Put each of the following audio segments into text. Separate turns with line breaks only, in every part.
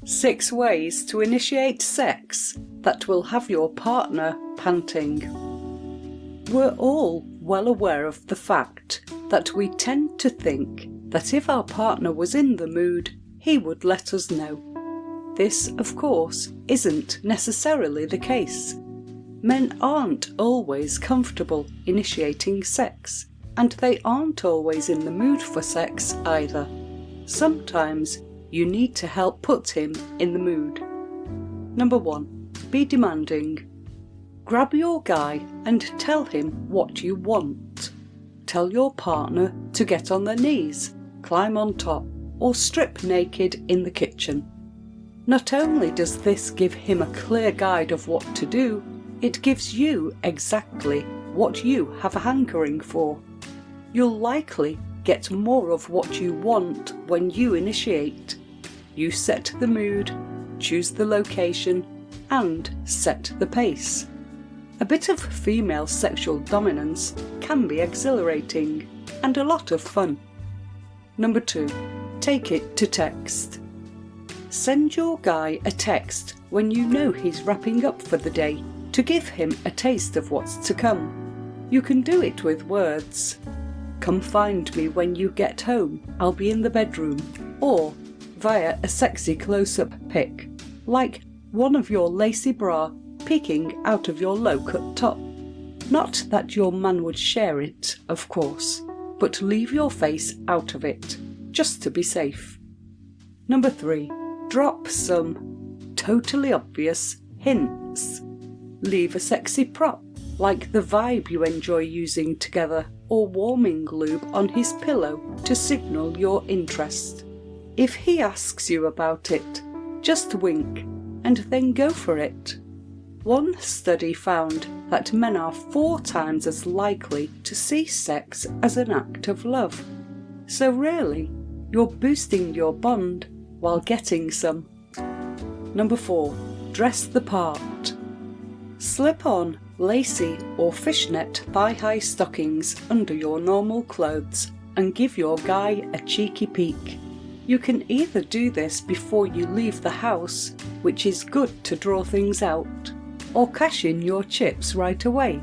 6 ways to initiate sex that will have your partner panting. We're all well aware of the fact that we tend to think that if our partner was in the mood, he would let us know. This, of course, isn't necessarily the case. Men aren't always comfortable initiating sex, and they aren't always in the mood for sex either. Sometimes you need to help put him in the mood. Number 1. Be demanding. Grab your guy and tell him what you want. Tell your partner to get on their knees, climb on top, or strip naked in the kitchen. Not only does this give him a clear guide of what to do, it gives you exactly what you have a hankering for. You'll likely get more of what you want when you initiate. You set the mood, choose the location, and set the pace. A bit of female sexual dominance can be exhilarating and a lot of fun. Number 2. Take it to text. Send your guy a text when you know he's wrapping up for the day to give him a taste of what's to come. You can do it with words. Come find me when you get home, I'll be in the bedroom, or via a sexy close-up pic, like one of your lacy bra peeking out of your low-cut top. Not that your man would share it, of course, but leave your face out of it, just to be safe. Number 3. Drop some totally obvious hints. Leave a sexy prop, like the vibe you enjoy using together, or warming lube on his pillow to signal your interest. If he asks you about it, just wink and then go for it. One study found that men are 4 times as likely to see sex as an act of love. So really, you're boosting your bond while getting some. Number 4. Dress the part. Slip on lacy or fishnet thigh-high stockings under your normal clothes and give your guy a cheeky peek. You can either do this before you leave the house, which is good to draw things out, or cash in your chips right away.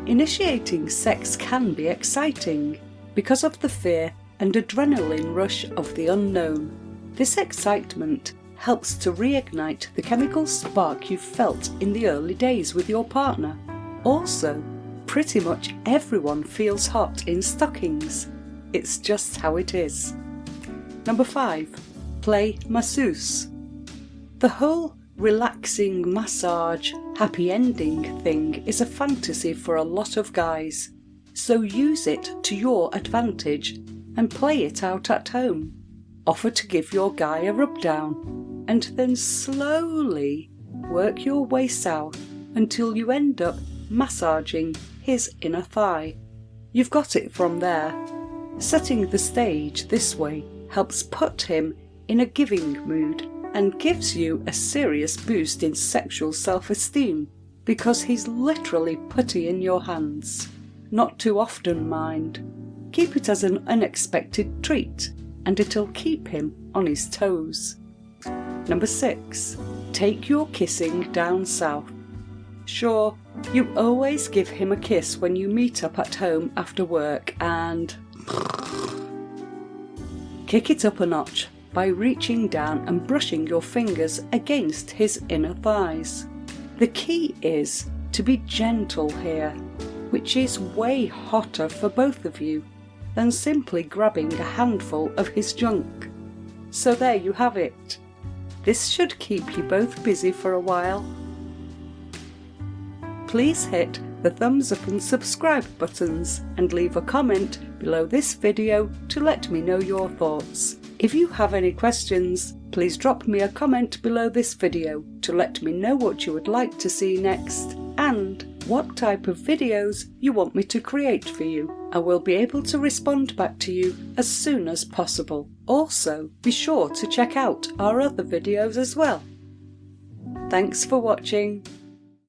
Initiating sex can be exciting because of the fear and adrenaline rush of the unknown. This excitement helps to reignite the chemical spark you felt in the early days with your partner. Also, pretty much everyone feels hot in stockings. It's just how it is. Number 5. Play masseuse. The whole relaxing massage, happy ending thing is a fantasy for a lot of guys, so use it to your advantage and play it out at home. Offer to give your guy a rub down, and then slowly work your way south until you end up massaging his inner thigh. You've got it from there. Setting the stage this way helps put him in a giving mood and gives you a serious boost in sexual self-esteem because he's literally putty in your hands. Not too often, mind. Keep it as an unexpected treat and it'll keep him on his toes. Number 6. Take your kissing down south. Sure, you always give him a kiss when you meet up at home after work and kick it up a notch by reaching down and brushing your fingers against his inner thighs. The key is to be gentle here, which is way hotter for both of you than simply grabbing a handful of his junk. So there you have it. This should keep you both busy for a while. Please hit the thumbs up and subscribe buttons and leave a comment below this video to let me know your thoughts. If you have any questions, please drop me a comment below this video to let me know what you would like to see next and what type of videos you want me to create for you. I will be able to respond back to you as soon as possible. Also, be sure to check out our other videos as well. Thanks for watching.